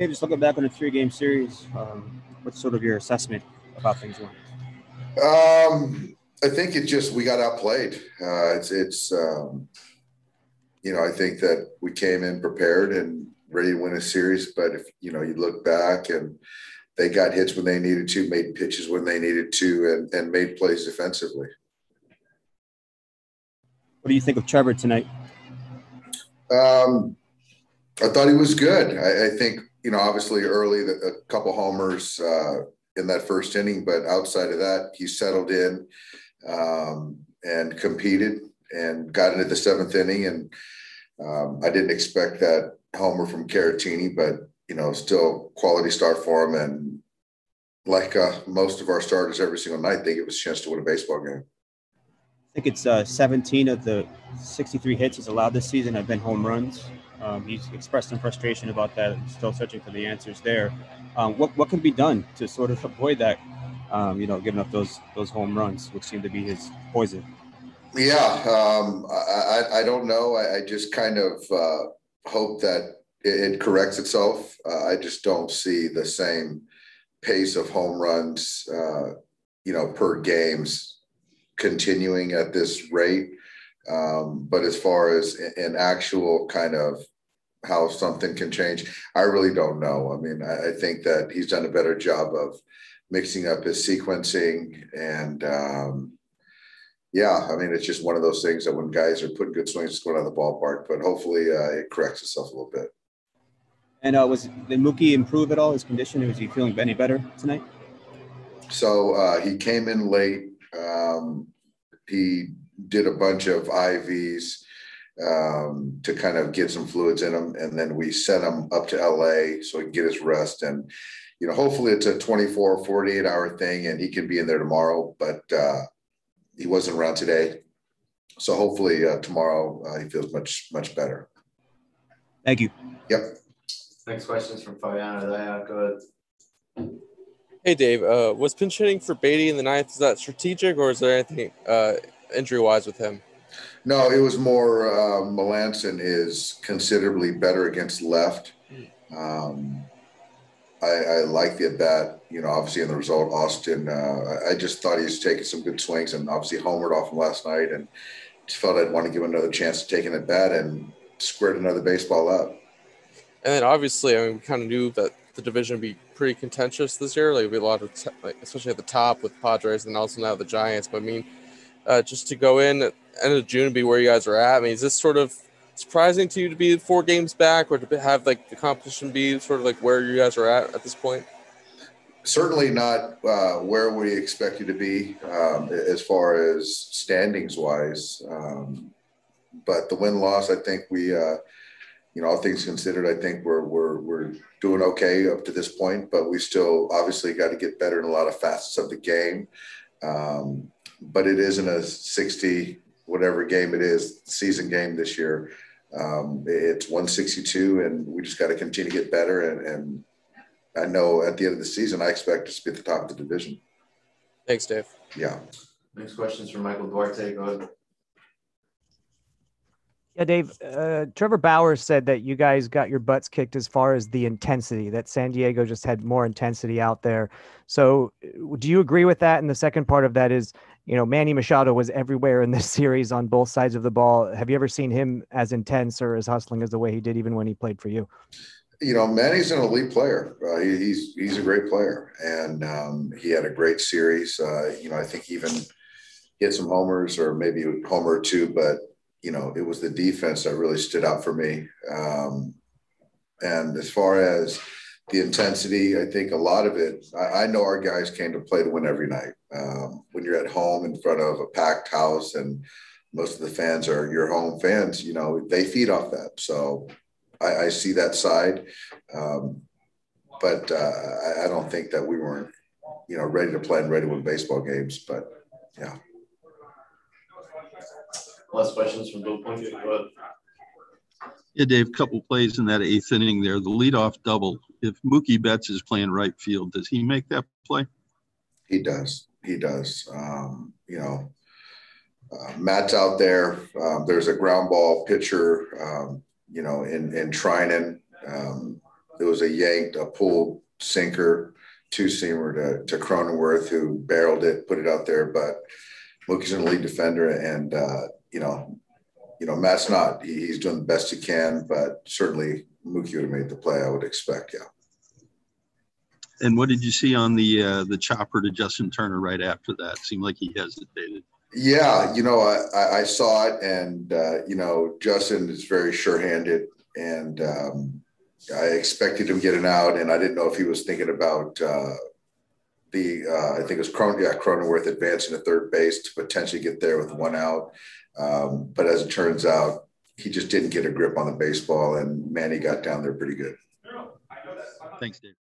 Hey, just looking back on the three-game series, what's sort of your assessment about things went? I think we got outplayed. I think that we came in prepared and ready to win a series. But if you look back and they got hits when they needed to, made pitches when they needed to, and made plays defensively. What do you think of Trevor tonight? I thought he was good. I think, obviously early, a couple homers in that first inning, but outside of that, he settled in and competed and got into the seventh inning. And I didn't expect that homer from Caratini, but, still quality start for him. And like most of our starters every single night, they give us a chance to win a baseball game. I think it's 17 of the 63 hits he's allowed this season have been home runs. He's expressed some frustration about that. I'm still searching for the answers there. What can be done to sort of avoid that, giving up those home runs, which seem to be his poison? Yeah, I don't know. I just kind of hope that it corrects itself. I just don't see the same pace of home runs, per games continuing at this rate. But as far as an actual kind of how something can change, I really don't know. I mean, I think that he's done a better job of mixing up his sequencing and, it's just one of those things that when guys are putting good swings, it's going out of the ballpark, but hopefully it corrects itself a little bit. And did Mookie improve at all, his condition? Was he feeling any better tonight? So he came in late. He did a bunch of IVs to kind of get some fluids in him. And then we sent him up to LA so he can get his rest. And, hopefully it's a 24, 48-hour thing and he can be in there tomorrow, but he wasn't around today. So hopefully tomorrow he feels much, much better. Thank you. Yep. Next question is from Fabiano. Go ahead. Hey, Dave. Was pinch hitting for Beatty in the ninth, is that strategic, or is there anything injury-wise with him? No, it was more Melanson is considerably better against left. I like the at-bat, obviously in the result, Austin. I just thought he was taking some good swings and obviously homered off him last night and just felt I'd want to give him another chance to take an at-bat and squared another baseball up. And then obviously, we kind of knew that the division would be pretty contentious this year. Like, be a lot of, especially at the top with Padres and also now the Giants. But just to go in at end of June and be where you guys are at. Is this sort of surprising to you to be 4 games back, or to have the competition be sort of where you guys are at this point? Certainly not where we expected to be as far as standings wise. But the win-loss, I think we. All things considered, I think we're doing okay up to this point, but we still obviously got to get better in a lot of facets of the game. But it isn't a 60 whatever game it is season game this year. It's 162, and we just got to continue to get better. And I know at the end of the season, I expect us to be at the top of the division. Thanks, Dave. Yeah. Next question is from Michael Duarte. Go ahead. Yeah, Dave, Trevor Bauer said that you guys got your butts kicked as far as the intensity, that San Diego just had more intensity out there. So do you agree with that? And the second part of that is, Manny Machado was everywhere in this series on both sides of the ball. Have you ever seen him as intense or as hustling as the way he did even when he played for you? Manny's an elite player. He's a great player. And he had a great series. I think even hit some homers or maybe a homer or two, but it was the defense that really stood out for me. And as far as the intensity, I think a lot of it, I know our guys came to play to win every night. When you're at home in front of a packed house and most of the fans are your home fans, they feed off that. So I see that side. But I don't think that we weren't, ready to play and ready to win baseball games. But, yeah. Last questions from Bill Point. Go ahead. Yeah, Dave, a couple plays in that 8th inning there. The leadoff double. If Mookie Betts is playing right field, does he make that play? He does. Matt's out there. There's a ground ball pitcher, in Trinan. it was a pulled sinker, two-seamer to Cronenworth, who barreled it, put it out there. But Mookie's an elite defender, and Matt's not. He's doing the best he can, but certainly Mookie would have made the play, I would expect. Yeah. And what did you see on the chopper to Justin Turner right after that? Seemed like he hesitated. Yeah, I saw it, and Justin is very sure-handed, and I expected him getting out, and I didn't know if he was thinking about I think it was Cronenworth advancing to third base to potentially get there with one out. But as it turns out, he just didn't get a grip on the baseball, and Manny got down there pretty good. Thanks, Dave.